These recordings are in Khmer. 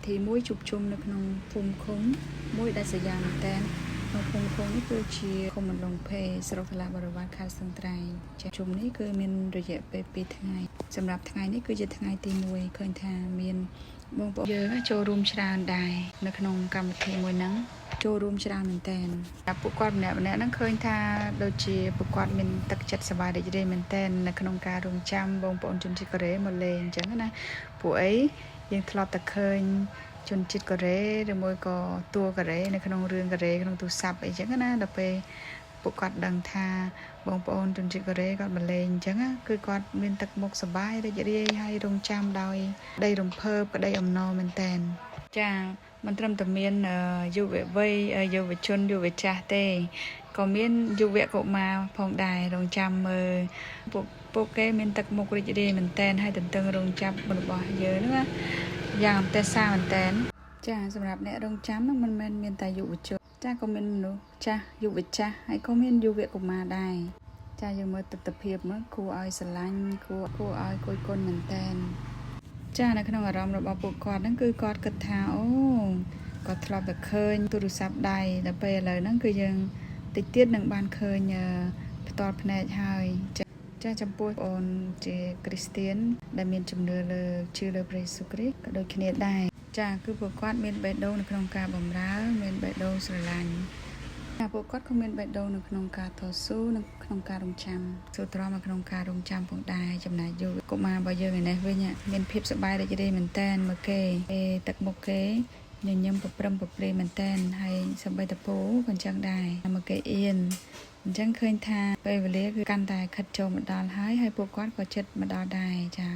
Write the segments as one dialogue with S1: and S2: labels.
S1: ធីមួយជួបជុំនៅក្នុងភូមិឃុំមួយដែលសយ៉ាងតែនក្នុងភូមិឃុំនេះគឺជាឃុំមណ្ឌលភេស្រុកថ្លាបរិវត្តខេត្តស្ទឹងត្រែងចាជុំនេះគឺមានរយៈពេល2ថ្ងៃសម្រាប់ថ្ងៃនេះគឺជាថ្ងៃទី1ឃើញថាមានបងប្អូនយើងចូលរួមច្រើនដែរនៅក្នុងកម្មវិធីមួយហ្នឹងចូលរួមច្រើនមែនតើពួកគាត់ម្នាក់ហ្នឹងឃើញថាដូចជាពួកគាត់មានទឹកចិត្តសប្បាយរីករាយមែនតើនៅក្នុងការរងចាំបងប្អូនជនជាតិកូរ៉េមកលេងអញ្ចឹងណាពួកអីយើងធ្លាប់តែឃើញជនជាតិកូរ៉េឬមួយក៏តួកូរ៉េនៅក្នុងរឿងកូរ៉េក្នុងទូរស័ព្ទអីចឹងណាដល់ពេលពួកគាត់ដឹងថាបងប្អូនជនជាតិកូរ៉េគាត់មកលេងអញ្ចឹងគឺគាត់មានទឹកមុខសប្បាយរីករាយហើយរងចាំដោយក្តីរំភើបក្តីអំណរមែនតើចាមិនត្រឹមតែមានយុវវ័យយុវជនយុវចាស់ទេក៏មានយុវកុមារផងដែររងចាំមើលពួកគេមានទឹកមុខរីករាយមែនតើហើយទន្ទឹងរងចាំរបស់យើងហ្នឹងយ៉ាងអន្តេសាមែនតើចាសម្រាប់អ្នករងចាំហ្នឹងមិនមែនមានតែយុវជនចាក៏មានមនុស្សចាស់យុវចាស់ហើយក៏មានយុវកុមារដែរចាយើងមើលទស្សនវិជ្ជាមកគួរឲ្យស្រឡាញ់គួរឲ្យគយគន់មែនតើចានៅក្នុងអារម្មណ៍របស់ពួកគាត់ហ្នឹងគឺគាត់គិតថាអូគាត់ធ្លាប់តែឃើញទូរស័ព្ទដៃដល់ពេលឥឡូវហ្នឹងគឺយើងតិចទៀតនឹងបានឃើញផ្ទាល់ភ្នែកហើយចាចំពោះបងអូនជាគ្រីស្ទៀនដែលមានជំនឿលើជឿលើព្រះយេស៊ូវគ្រីស្ទក៏ដូចគ្នាដែរចាគឺពួកគាត់មានបេះដូងនៅក្នុងការបម្រើមានបេះដូងស្រឡាញ់ចាពួកគាត់ក៏មានបេះដូងនៅក្នុងការតស៊ូនៅក្នុងការរងចាំស៊ូទ្រាំនៅក្នុងការរងចាំផងដែរចំណែកយុវកុមាររបស់យើងឯនេះវិញមានភាពសប្បាយរីករាយមែនតើមើលគេទឹកមុខគេញញឹមប្រព្រឹមប្រព្រាយមែនតើហើយសម្បីតពូក៏អញ្ចឹងដែរមើលគេអៀនអញ្ចឹងឃើញថាពេលវេលាគឺកាន់តែខិតចូលមកដល់ហើយពួកគាត់ក៏ចិត្តមកដល់ដែរចា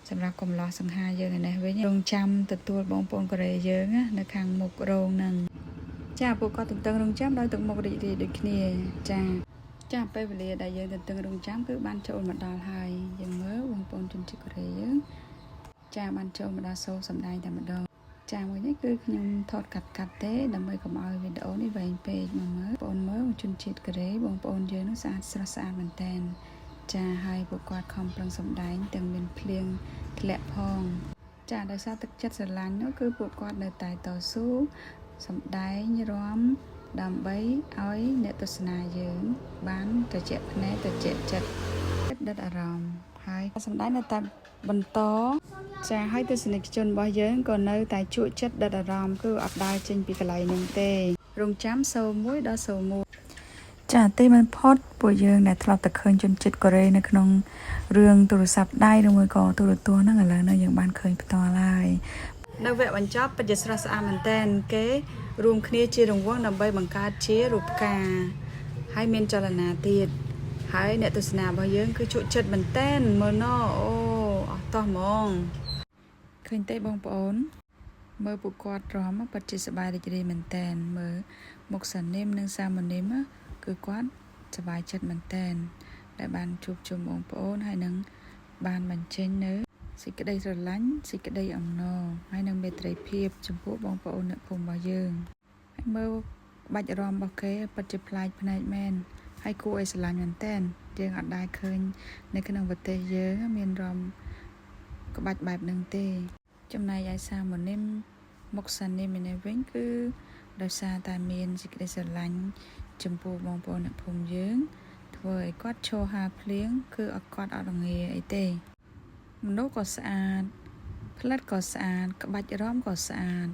S1: សម្រាប់កំឡោះសង្ហាយើងឯនេះវិញរងចាំទទួលបងប្អូនកូរ៉េយើងនៅខាងមុខរោងហ្នឹងចាពួកគាត់ទន្ទឹងរងចាំដោយទឹកមុខរីករាយដូចគ្នាចាពេលវេលាដែលយើងទន្ទឹងរងចាំគឺបានចូលមកដល់ហើយយើងមើលបងប្អូនជនជាតិកូរ៉េយើងចាបានចូលមកដល់សូមសម្ដែងតែម្ដងចាមួយនេះគឺខ្ញុំថតកាត់ទេដើម្បីកុំឲ្យវីដេអូនេះវែងពេកមកមើលបងប្អូនមើលជនជាតិកូរ៉េបងប្អូនយើងនោះស្អាតស្រស់ស្អាតមែនតើចាហើយពួកគាត់ខំប្រឹងសម្ដែងទាំងមានភ្លៀងធ្លាក់ផងចាដោយសារទឹកចិត្តស្រឡាញ់នោះគឺពួកគាត់នៅតែតស៊ូសម្ដែងរាំដើម្បីឲ្យអ្នកទស្សនាយើងបានត្រជាក់ភ្នែកត្រជាក់ចិត្តដិតអារម្មណ៍ហើយសម្ដែងនៅតែបន្តចាហើយទស្សនិកជនរបស់យើងក៏នៅតែជក់ចិត្តដិតអារម្មណ៍គឺអត់ដើរចេញពីកន្លែងនោះទេរងចាំសូ1ដល់សូ1ចាទេមិនផុតពួកយើងដែលធ្លាប់តែឃើញជនជាតិកូរ៉េនៅក្នុងរឿងទូរស័ព្ទដៃឬមួយក៏ទូរទស្សន៍ហ្នឹងឥឡូវនេះយើងបានឃើញផ្ទាល់ហើយនៅវគ្គបញ្ចប់ពិតជាស្រស់ស្អាតមែនតើគេរួមគ្នាជារង្វង់ដើម្បីបង្កើតជារូបផ្កាហើយមានចលនាទៀតហើយអ្នកទស្សនារបស់យើងគឺជក់ចិត្តមែនតើមើលណអូអស់តោះហ្មងឃើញទេបងប្អូនមើលពួកគាត់រំពិតជាសប្បាយរីករាយមែនតើមើលមុខសានិមនិងសាមនិមគឺគាត់សប្បាយចិត្តមែនតើដែលបានជួបជុំបងប្អូនហើយនឹងបានបញ្ចេញនៅសេចក្តីស្រឡាញ់សេចក្តីអំណរហើយនឹងមេត្រីភាពចំពោះបងប្អូនអ្នកភូមិរបស់យើងហើយមើលក្បាច់រាំរបស់គេពិតជាប្លែកភ្នែកមែនហើយគួរឲ្យស្រឡាញ់មែនតើយើងអត់ដែលឃើញនៅក្នុងប្រទេសយើងមានរាំក្បាច់បែបហ្នឹងទេចំណែកឯសាមនិមមុខសានិមនេះវិញគឺដោយសារតែមានសេចក្តីស្រឡាញ់ចំពោះបងប្អូនអ្នកភូមិយើងធ្វើឲ្យគាត់ឈរហាភ្លៀងគឺគាត់អត់រងាអីទេមនុស្សក៏ស្អាតផ្លិតក៏ស្អាតក្បាច់រាំក៏ស្អាត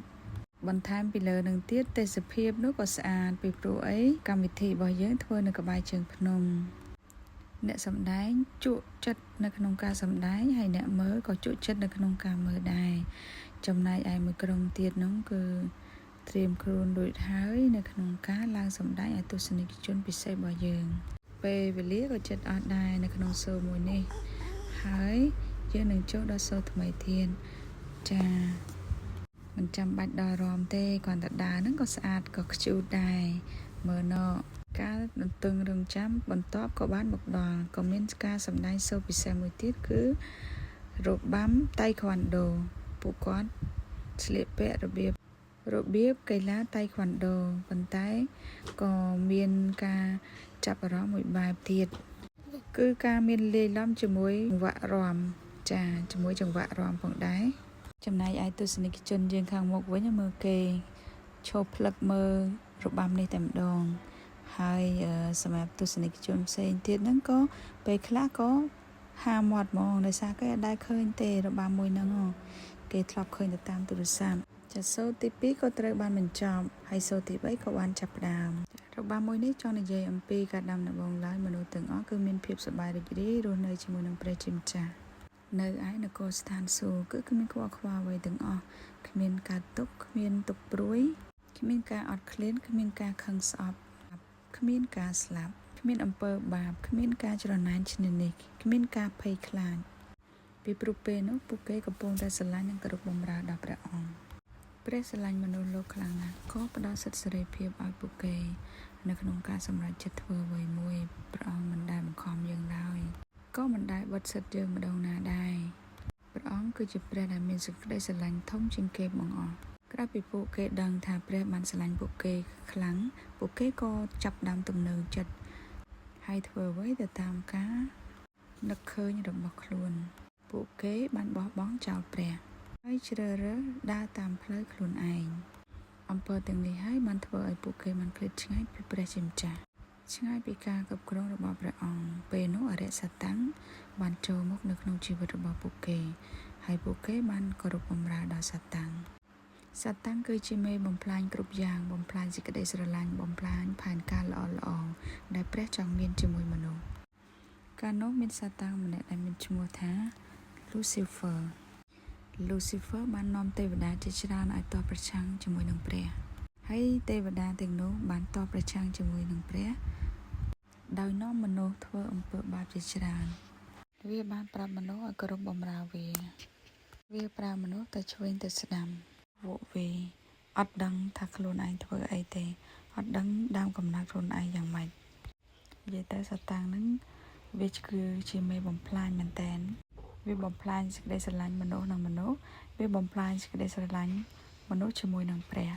S1: បន្ថែមពីលើនឹងទៀតទេសភាពនោះក៏ស្អាតពីព្រោះអីកម្មវិធីរបស់យើងធ្វើនៅក្បែរជើងភ្នំអ្នកសម្ដែងជក់ចិត្តនៅក្នុងការសម្ដែងហើយអ្នកមើលក៏ជក់ចិត្តនៅក្នុងការមើលដែរចំណែកឯមួយក្រុមទៀតនោះគឺត្រៀមខ្លួនរួចហើយនៅក្នុងការឡើងសម្ដែងឲ្យទស្សនិកជនពិសេសរបស់យើងពេលវេលាក៏ចិត្តអត់ដែរនៅក្នុងសូមួយនេះហើយយើងនឹងចូលដល់សូថ្មីទៀតចាមិនចាំបាច់ដល់រំទេគ្រាន់តែដើរហ្នឹងក៏ស្អាតក៏ខ្ជូតដែរមើលណការទន្ទឹងរង់ចាំបន្ទាប់ក៏បានមកដល់ក៏មានការសម្ដែងសូពិសេសមួយទៀតគឺរបាំតៃក្វាន់ដូពួកគាត់ស្លៀកពាក់របៀបកីឡាតៃក្វាន់ដូប៉ុន្តែក៏មានការចាប់អារម្មណ៍មួយបែបទៀតគឺការមានលាយឡំជាមួយចង្វាក់រាំចាជាមួយចង្វាក់រាំផងដែរ ចំណែកឯទស្សនិកជនយើងខាងមុខវិញមើលគេឈប់ផ្លឹកមើលរបាំនេះតែម្ដងហើយសម្រាប់ទស្សនិកជនផ្សេងទៀតហ្នឹងក៏ពេលខ្លះក៏ហាមាត់ហ្មងដោយសារគេអត់ដែលឃើញទេរបាំមួយហ្នឹងគេធ្លាប់ឃើញទៅតាមទូរស័ព្ទចាសូទី2ក៏ត្រូវបានបញ្ចប់ហើយសូទី3ក៏បានចាប់ផ្ដើមរបាំមួយនេះចង់និយាយអំពីការដាំដំបងឡើយមនុស្សទាំងអស់គឺមានភាពសប្បាយរីករាយរស់នៅជាមួយនឹងព្រះជាម្ចាស់នៅឯនគរស្ថានសួគ៌គឺគ្មានខ្វល់ខ្វាយអ្វីទាំងអស់គ្មានការទុក្ខគ្មានទុក្ខព្រួយគ្មានការអត់ឃ្លានគ្មានការខឹងស្អប់គ្មានការស្លាប់គ្មានអំពើបាបគ្មានការច្រណែនឈ្នានីសគ្មានការភ័យខ្លាចពីព្រោះពេលនោះពួកគេកំពុងតែស្រឡាញ់និងគោរពបម្រើដល់ព្រះអង្គព្រះស្រឡាញ់មនុស្សលោកខ្លាំងណាស់ក៏ផ្ដល់សិទ្ធិសេរីភាពឲ្យពួកគេនៅក្នុងការសម្រេចចិត្តធ្វើអ្វីមួយព្រះអង្គមិនដែលបង្ខំយើងឡើយក៏មិនដែលបិទសិទ្ធិយើងម្ដងណាដែរព្រះអង្គគឺជាព្រះដែលមានសេចក្តីស្រឡាញ់ធំជាងគេបង្អស់ក្រោយពីពួកគេដឹងថាព្រះបានស្រឡាញ់ពួកគេខ្លាំងពួកគេក៏ចាប់ផ្ដើមទំនើងចិត្តហើយធ្វើអ្វីទៅតាមការនឹកឃើញរបស់ខ្លួនពួកគេបានបោះបង់ចោលព្រះហើយជ្រើសរើសដើរតាមផ្លូវខ្លួនឯងអំពើទាំងនេះហើយបានធ្វើឲ្យពួកគេបានឃ្លាតឆ្ងាយពីព្រះជាម្ចាស់ឆ្ងាយពីការគ្រប់គ្រងរបស់ព្រះអង្គពេលនោះអរិយសតាំងបានចូលមកនៅក្នុងជីវិតរបស់ពួកគេហើយពួកគេបានគោរពបម្រើដល់សតាំងគឺជាមេបំផ្លាញគ្រប់យ៉ាងបំផ្លាញសេចក្តីស្រឡាញ់បំផ្លាញផែនការល្អៗដែលព្រះចង់មានជាមួយមនុស្សកាលនោះមានសតាំងម្នាក់ដែលមានឈ្មោះថា Lucifer បាននាំទេវតាជាច្រើនឲ្យតបប្រឆាំងជាមួយនឹងព្រះហើយទេវតាទាំងនោះបានតបប្រឆាំងជាមួយនឹងព្រះដោយនាំមនុស្សធ្វើអំពើបាបជាច្រើនវាបានប្រាប់មនុស្សឲ្យគោរពបម្រើវាប្រើមនុស្សទៅឆ្វេងទៅស្ដាំវក់វេអត់ដឹងថាខ្លួនឯងធ្វើអីទេអត់ដឹងដើមកំណត់ខ្លួនឯងយ៉ាងម៉េចនិយាយទៅសតាំងហ្នឹងវាគឺជាមេបំផ្លាញមែនតើវាបំផ្លាញសេចក្តីស្រឡាញ់មនុស្សនឹងមនុស្សវាបំផ្លាញសេចក្តីស្រឡាញ់មនុស្សជាមួយនឹងព្រះ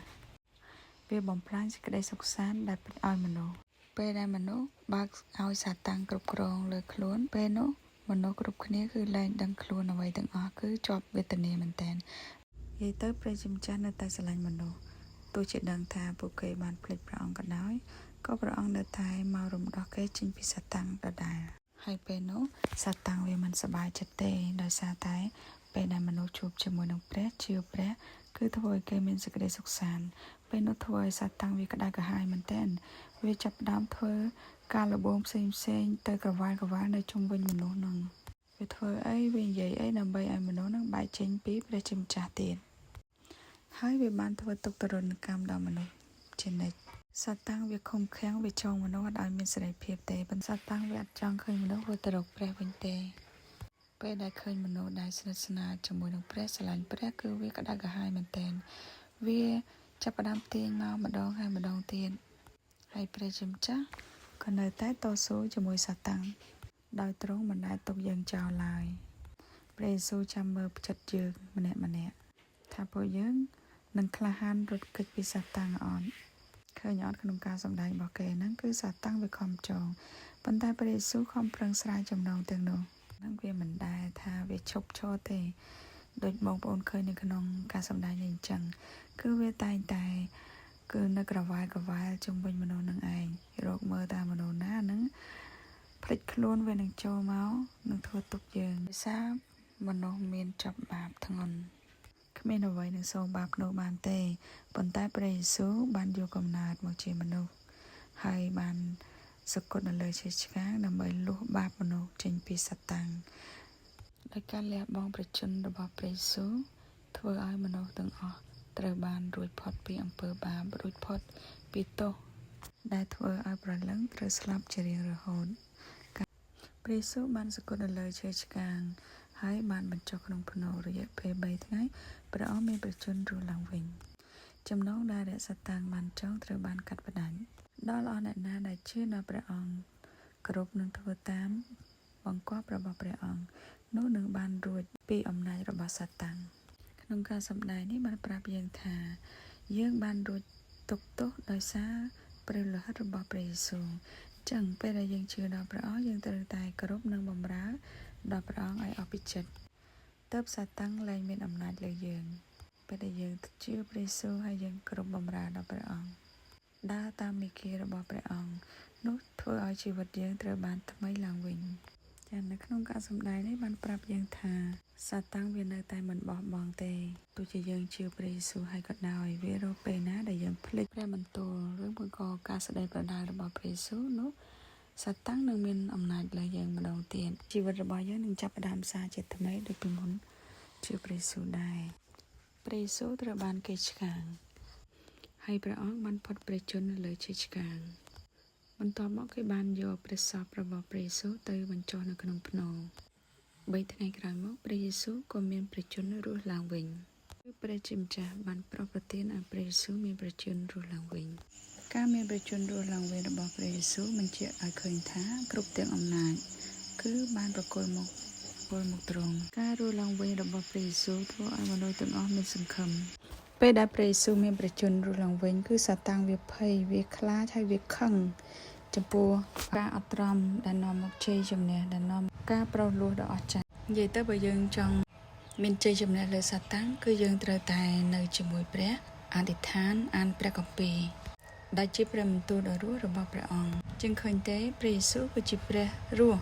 S1: វាបំផ្លាញសេចក្តីសុខសាន្តដែលឲ្យមនុស្សពេលដែលមនុស្សបើកឲ្យសាតាំងគ្រប់គ្រងលើខ្លួនពេលនោះមនុស្សគ្រប់គ្នាគឺលែងដឹងខ្លួនអ្វីទាំងអស់គឺជាប់វេទនាមែនតើនិយាយទៅព្រះជាម្ចាស់នៅតែស្រឡាញ់មនុស្សទោះជាដឹងថាពួកគេបានភ្លេចព្រះអង្គក៏ដោយក៏ព្រះអង្គនៅតែមករំដោះគេចេញពីសាតាំងដដែលហើយពេលនោះសាតាំងវាមិនសប្បាយចិត្តទេដោយសារតែពេលដែលមនុស្សជួបជាមួយនឹងព្រះជឿព្រះគឺធ្វើឲ្យគេមានសេចក្តីសុខសាន្តពេលនោះធ្វើឲ្យសាតាំងវាក្តៅក្រហាយមែនទែនវាចាប់ផ្ដើមធ្វើការលបងផ្សេងទៅក្រវ៉ាល់នៅជុំវិញមនុស្សនឹងវាធ្វើអីវានិយាយអីដើម្បីឲ្យមនុស្សនឹងបែកចេញពីព្រះជាម្ចាស់ទៀតហើយវាបានធ្វើទុក្ខទរណកម្មដល់មនុស្សជានិច្ចសតាំងវាខំខាំងវាចង់មនុស្សអត់ឲ្យមានសេរីភាពទេប៉ុន្តែសតាំងវាអត់ចង់ឃើញមនុស្សវិលទៅរកព្រះវិញទេពេលដែលឃើញមនុស្សដែលស្និទ្ធស្នាលជាមួយនឹងព្រះស្រឡាញ់ព្រះគឺវាក្តៅក្រហាយមែនទែនវាចាប់ផ្ដើមទាញមកម្ដងហើយម្ដងទៀតហើយព្រះជាម្ចាស់ក៏នៅតែតស៊ូជាមួយសតាំងដោយទ្រង់មិនដែលទុកយើងចោលឡើយព្រះយេស៊ូវចាំមើលផ្ចិតយើងម្នាក់ថាពួកយើងនឹងក្លាហានរត់គេចពីសតាំងអត់ឃើញអត់ក្នុងការសម្ដែងរបស់គេហ្នឹងគឺសតាំងវាខំចងប៉ុន្តែព្រះយេស៊ូវខំប្រឹងស្រាវចំណងទាំងនោះហ្នឹងវាមិនដែលថាវាឈប់ឈរទេដូចបងប្អូនឃើញនៅក្នុងការសម្ដែងនេះអញ្ចឹងគឺវាតែងតែគឺនៅក្រវ៉ាល់ជុំវិញមនុស្សនឹងឯងរកមើលតាមមនុស្សណាហ្នឹងភ្លេចខ្លួនវានឹងចូលមកនឹងធ្វើទុកយើងដោយសារមនុស្សមានចាប់បាបធ្ងន់គ្មានអ្វីនឹងសូមបាបនោះបានទេប៉ុន្តែព្រះយេស៊ូវបានយកកំណើតមកជាមនុស្សហើយបានសគត់នៅលើឈើឆ្កាងដើម្បីលុះបាបមនុស្សចេញពីសតាំងដោយការលះបង់ប្រជញ្ញរបស់ព្រះយេស៊ូវធ្វើឲ្យមនុស្សទាំងអស់ត្រូវបានរួចផុតពីអំពើបាបរួចផុតពីទោសដែលធ្វើឲ្យប្រលឹងត្រូវស្លាប់ជារៀងរហូតព្រះយេស៊ូវបានសគត់នៅលើឈើឆ្កាងហើយបានបញ្ចុះក្នុងភ្នូររយៈពេល3ថ្ងៃព្រះអង្គមានប្រជញ្ញរស់ឡើងវិញចំណងដែលរសតាំងបានចងត្រូវបានកាត់ផ្តាច់ដល់អស់អ្នកណាដែលជឿដល់ព្រះអង្គគ្រប់នឹងធ្វើតាមបង្គាប់របស់ព្រះអង្គនោះនឹងបានរួចពីអំណាចរបស់សាតាំងក្នុងការសម្ដែងនេះបានប្រាប់យើងថាយើងបានរួចទុក្ខទោសដោយសារព្រះលោហិតរបស់ព្រះយេស៊ូវចឹងពេលដែលយើងជឿដល់ព្រះអង្គយើងត្រូវតែគោរពនិងបម្រើដល់ព្រះអង្គឲ្យអស់ពីចិត្តទ តើបសាតាំងលែងមានអំណាចលើយើងពេលដែលយើងជឿព្រះយេស៊ូវហើយយើងគ្រប់បម្រើដល់ព្រះអង្គដើរតាមមេគារបស់ព្រះអង្គនោះធ្វើឲ្យជីវិតយើងត្រូវបានថ្មីឡើងវិញចា៎នៅក្នុងការសម្ដែងនេះបានប្រាប់យើងថាសាតាំងវានៅតែមិនបោះបង់ទេទោះជាយើងជឿព្រះយេស៊ូវហើយក៏ដោយវារកពេលណាដែលយើងភ្លេចព្រះបន្ទូលឬបង្កការស្ដីប្រដៅរបស់ព្រះយេស៊ូវនោះសាតាំងនឹងមានអំណាចលើយើងម្ដងទៀតជីវិតរបស់យើងនឹងចាប់ផ្ដើមសារជាថ្មីដូចពីមុនជឿព្រះយេស៊ូវដែរព្រះយេស៊ូវត្រូវបានគេឆ្កាងហើយព្រះអង្គបានផុតព្រះជន្មនៅលើឈើឆ្កាងបន្ទាប់មកគេបានយកព្រះសពរបស់ព្រះយេស៊ូវទៅបញ្ចុះនៅក្នុងភ្នំ3ថ្ងៃក្រោយមកព្រះយេស៊ូវក៏មានព្រះជន្មរស់ឡើងវិញគឺព្រះជាម្ចាស់បានប្រោសប្រទានឲ្យព្រះយេស៊ូវមានព្រះជន្មរស់ឡើងវិញការមានព្រះជន្មរស់ឡើងវិញរបស់ព្រះយេស៊ូវបញ្ជាក់ឲ្យឃើញថាគ្រប់ទាំងអំណាចគឺបានប្រគល់មកទ្រង់ការរស់ឡើងវិញរបស់ព្រះយេស៊ូវធ្វើឲ្យមនុស្សទាំងអស់មានសង្ឃឹមពេលដែលព្រះយេស៊ូវមានព្រះជន្មរស់ឡើងវិញគឺសាតាំងវាភ័យវាខ្លាចហើយវាខឹងចំពោះការអត់ទ្រាំដែលនាំមកជ័យជំនះដែលនាំការប្រោសលោះដ៏អស្ចារ្យនិយាយទៅបើយើងចង់មានជ័យជំនះលើសាតាំងគឺយើងត្រូវតែនៅជាមួយព្រះអធិដ្ឋានអានព្រះគម្ពីរដែលជាព្រះបន្ទូលដ៏រស់របស់ព្រះអង្គជាងឃើញទេព្រះយេស៊ូវគឺជាព្រះរស់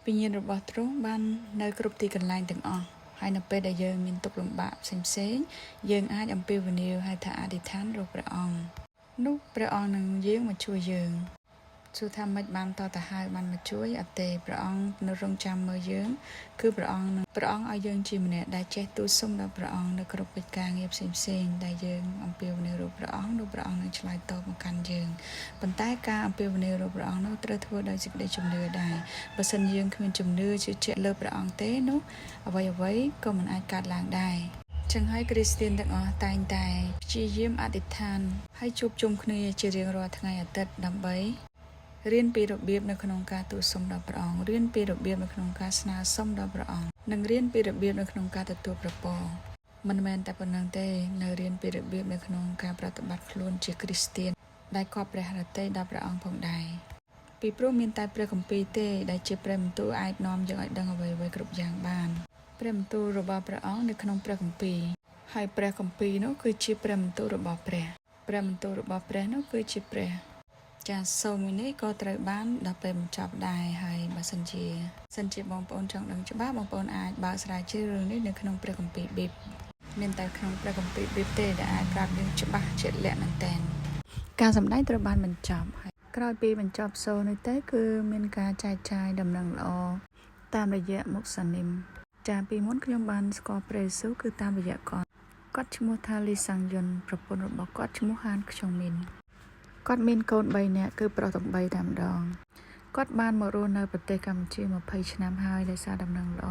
S1: វិញ្ញាណរបស់ទ្រង់បាននៅគ្រប់ទីកន្លែងទាំងអស់ហើយនៅពេលដែលយើងមានទុក្ខលំបាកផ្សេងៗយើងអាចអំពាវនាវហើយថាអធិដ្ឋានរកព្រះអង្គនោះព្រះអង្គនឹងយាងមកជួយយើងសួរថាមិនបានតទៅហៅបានមកជួយអត់ទេព្រះអង្គនៅរងចាំមើលយើងគឺព្រះអង្គឲ្យយើងជាម្នាក់ដែលចេះទូលសុំដល់ព្រះអង្គនៅគ្រប់កិច្ចការងារផ្សេងៗដែលយើងអំពាវនាវរកព្រះអង្គនោះព្រះអង្គនឹងឆ្លើយតបមកកាន់យើងប៉ុន្តែការអំពាវនាវរកព្រះអង្គនោះត្រូវធ្វើដោយសេចក្តីជំនឿដែរបើសិនយើងគ្មានជំនឿជឿជាក់លើព្រះអង្គទេនោះអ្វីៗក៏មិនអាចកើតឡើងដែរចឹងហើយគ្រីស្ទានទាំងអស់តែងតែព្យាយាមអធិដ្ឋានហើយជួបជុំគ្នាជារៀងរាល់ថ្ងៃអាទិត្យដើម្បីរៀនពីរបៀបនៅក្នុងការទូលសុំដល់ព្រះអង្គរៀនពីរបៀបនៅក្នុងការស្នើសុំដល់ព្រះអង្គនិងរៀនពីរបៀបនៅក្នុងការទទួលប្រពរមិនមែនតែប៉ុណ្្នឹងទេនៅរៀនពីរបៀបនៅក្នុងការប្រតិបត្តិខ្លួនជាគ្រីស្ទានដែលគប់ព្រះハរតីដល់ព្រះអង្គផងដែរពីព្រោះមានតែព្រះគម្ពីរទេដែលជាព្រះបន្ទូលអាចនាំយើងឲ្យដឹងអ្វីៗគ្រប់យ៉ាងបានព្រះបន្ទូលរបស់ព្រះអង្គនៅក្នុងព្រះគម្ពីរហើយព្រះគម្ពីរនោះគឺជាព្រះបន្ទូលរបស់ព្រះបន្ទូលរបស់ព្រះនោះគឺជាព្រះចាសូមនេះក៏ត្រូវបានដល់ពេលបញ្ចប់ដែរហើយបើសិនជាបងប្អូនចង់ដឹងច្បាស់បងប្អូនអាចបើកស្រាវជ្រាវរឿងនេះនៅក្នុងព្រះគម្ពីរប៊ីបមានតែក្នុងព្រះគម្ពីរប៊ីបទេដែលអាចប្រាប់យើងច្បាស់ជាក់លាក់មែនទែនការសម្ដែងត្រូវបានបញ្ចប់ហើយក្រោយពីបញ្ចប់សូរនេះទៅគឺមានការចែកចាយដំណឹងល្អតាមរយៈមុខសានិមចាពីមុនខ្ញុំបានស្គាល់ព្រះយេស៊ូវគឺតាមរយៈគាត់ឈ្មោះថាលីសាំងយុនប្រពន្ធរបស់គាត់ឈ្មោះហានខ្ជុងមីនគាត់មានកូន3នាក់គឺប្រុសទាំង3តែម្ដងគាត់បានមករស់នៅប្រទេសកម្ពុជា20ឆ្នាំហើយដោយសារដំណឹងល្អ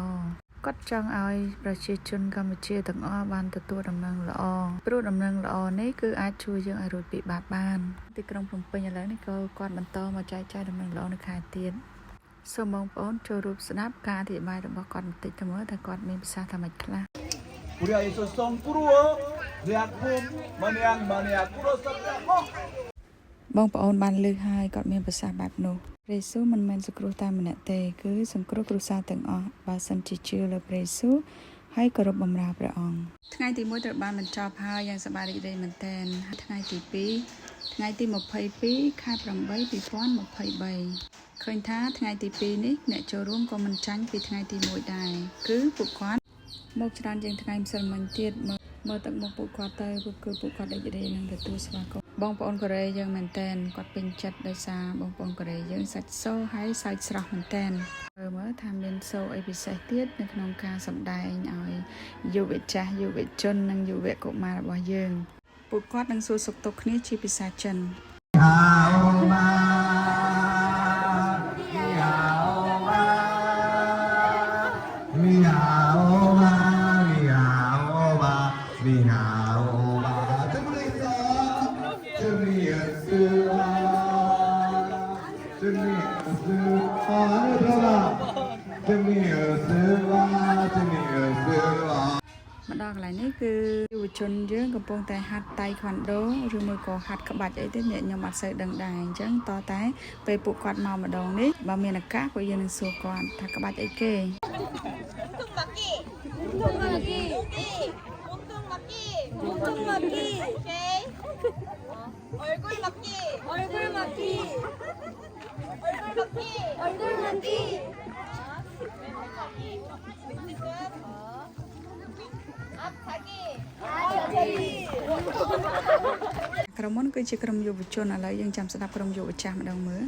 S1: គាត់ចង់ឲ្យប្រជាជនកម្ពុជាទាំងអស់បានទទួលដំណឹងល្អព្រោះដំណឹងល្អនេះគឺអាចជួយយើងឲ្យរួចពីបាបបានទីក្រុងភ្នំពេញឥឡូវនេះក៏គាត់បន្តមកចែកចាយដំណឹងល្អនៅខែទៀតសូមបងប្អូនចូលរួមស្ដាប់ការអធិប្បាយរបស់គាត់បន្តិចទៅមើលថាគាត់មានប្រសាសន៍ថាម៉េចខ្លះ
S2: Uria iso song purwo lihat pum maniang puro sabda
S1: បងប្អូនបានលើកហើយគាត់មានប្រសាសន៍បែបនោះព្រះយេស៊ូវមិនមែនសង្គ្រោះតែម្នាក់ទេគឺសង្គ្រោះគ្រួសារទាំងអស់បើសិនជាជឿលើព្រះយេស៊ូវហើយគោរពបម្រើព្រះអង្គថ្ងៃទី1ត្រូវបានបញ្ចប់ហើយយ៉ាងសប្បាយរីករាយមែនទែនថ្ងៃទី2ថ្ងៃទី22ខែ8 2023ឃើញថាថ្ងៃទី2នេះអ្នកចូលរួមក៏មិនចាញ់ពីថ្ងៃទី1ដែរគឺពួកគាត់មកច្រើនជាងថ្ងៃម្សិលមិញទៀតមើលទឹកមុខពួកគាត់ទៅគឺពួកគាត់រីករាយនឹងទទួលស្វាគមន៍បងប្អូនកូរ៉េយើងមែនតែនគាត់ពេញចិត្តដោយសារបងប្អូនកូរ៉េយើងសាច់សូហើយសាច់ស្រស់មែនតែនមើលថាមានសូអីពិសេសទៀតនៅក្នុងការសម្ដែងឲ្យយុវចាស់យុវជននិងយុវកុមាររបស់យើងពួកគាត់នឹងសួរសុខទុក្ខគ្នាជាភាសាចិនមកដល់កន្លែងនេះគឺយុវជនយើងកំពុងតែហាត់តៃខ្វាន់ដូឬមួយក៏ហាត់ក្បាច់អីទេអ្នកខ្ញុំអត់សូវដឹងដែរអញ្ចឹងតតែពេលពួកគាត់មកម្ដងនេះបើមានឱកាសពួកយើងនឹងសួរគាត់ថាក្បាច់អីគេ
S3: 몸통 맞기. 오케이. 얼굴 맞기. 얼굴 맞기. 얼굴 맞기. 앞 자기.
S1: ក្រុមមុនគឺជាក្រុមយុវជនឥឡូវយើងចាំស្ដាប់ក្រុមយុវចាស់ម្ដងមើល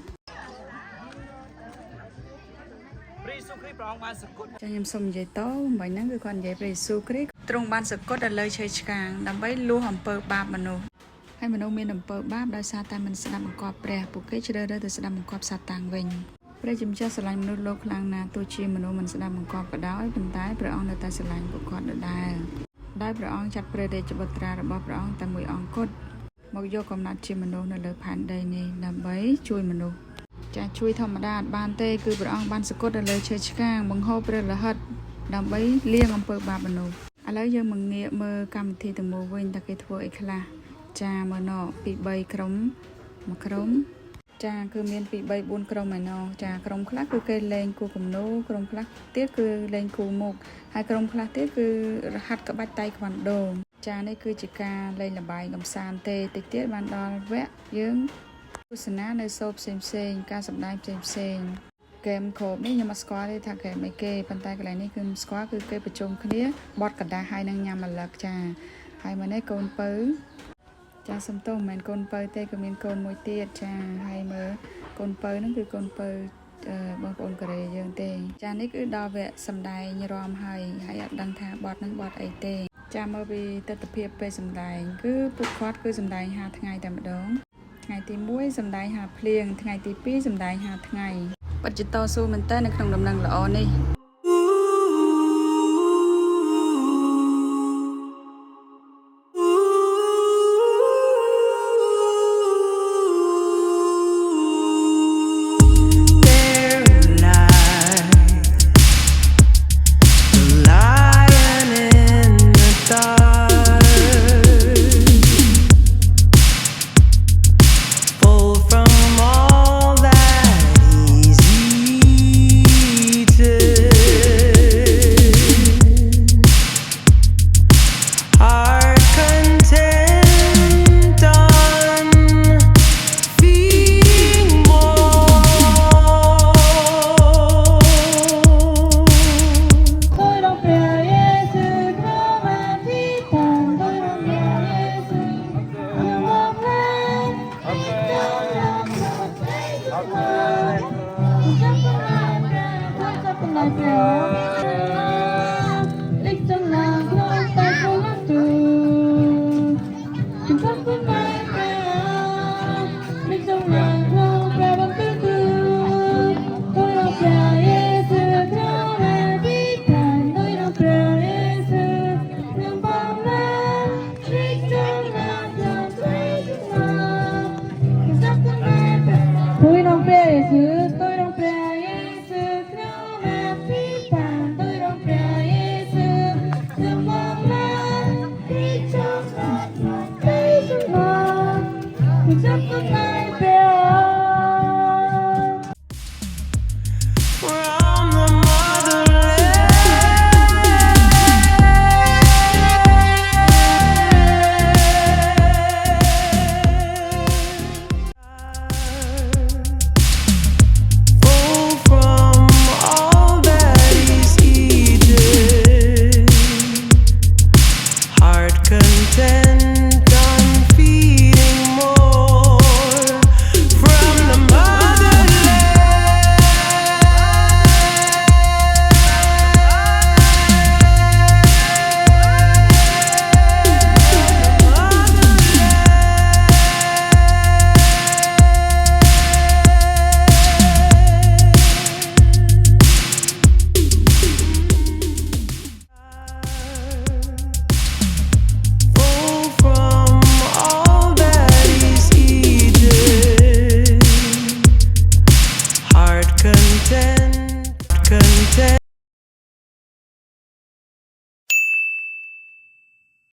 S4: ព្រះយេស៊ូវគ្រីស្ទព្រះអង្គបានសគត់
S1: ចាខ្ញុំសូមនិយាយតបាញ់ហ្នឹងគឺគាត់និយាយព្រះយេស៊ូវគ្រីស្ទទ្រង់បានសគត់ដល់លើឈើឆ្កាងដើម្បីលួសអំពើបាបមនុស្សហើយមនុស្សមានអំពើបាបដោយសារតែមិនស្ដាប់បង្គាប់ព្រះពួកគេជ្រើសរើសទៅស្ដាប់បង្គាប់សាតាំងវិញព្រះជាម្ចាស់ស្រឡាញ់មនុស្សលោកខ្លាំងណាស់ទោះជាមនុស្សមិនស្ដាប់បង្គាប់ក៏ដោយប៉ុន្តែព្រះអង្គនៅតែស្រឡាញ់ពួកគាត់ដដែលដោយព្រះអង្គចាត់ព្រះរាជបុត្រារបស់ព្រះអង្គតែមួយអង្គគត់មកយកកំណត់ជាមនុស្សនៅលើផែនដីនេះដើម្បីជួយមនុស្សចាជួយធម្មតាអត់បានទេគឺព្រះអង្គបានសគត់នៅលើឈើឆ្កាងបង្ហូរព្រះលិហិតដើម្បីលាងអំពើបាបមនុស្សឥឡូវយើងមកងាកមើលកម្មវិធីទាំងមូលវិញតើគេធ្វើអីខ្លះចាមើលណពី3ក្រុមមួយក្រុមចាគឺមានពី3 4ក្រុមឯណោះចាក្រុមខ្លះគឺគេលេងគូគំនូក្រុមខ្លះទៀតគឺលេងគូមុខហើយក្រុមខ្លះទៀតគឺរហាត់ក្បាច់តៃក្វាន់ដូចានេះគឺជាការលេងល្បែងកំសាន្តទេតិចទៀតបានដល់វគ្គយើងទស្សនានៅសូបផ្សេងៗការសម្ដែងផ្សេងៗហ្គេមខូបនេះខ្ញុំអត់ស្គាល់ទេថាហ្គេមអីគេប៉ុន្តែកន្លែងនេះគឺស្គាល់គឺគេប្រជុំគ្នាបត់កណ្ដាស់ហើយនឹងញ៉ាំម្លឹកចាហើយមកនេះកូនពៅចាសំទោសមិនមែនកូនពៅទេក៏មានកូនមួយទៀតចាហើយមើលកូនពៅហ្នឹងគឺកូនពៅបងប្អូនកូរ៉េយើងទេចានេះគឺដល់វគ្គសម្ដែងរាំហើយអត់ដឹងថាបត់ហ្នឹងបត់អីទេចាមើលពីទស្សនវិជ្ជាពេលសម្ដែងគឺពួកគាត់គឺសម្ដែង5ថ្ងៃតែម្ដងថ្ងៃទី1សម្ដែង5ភ្លៀងថ្ងៃទី2សម្ដែង5ថ្ងៃបច្ចុប្បន្នស៊ូមែនតើនៅក្នុងដំណឹងល្អនេះ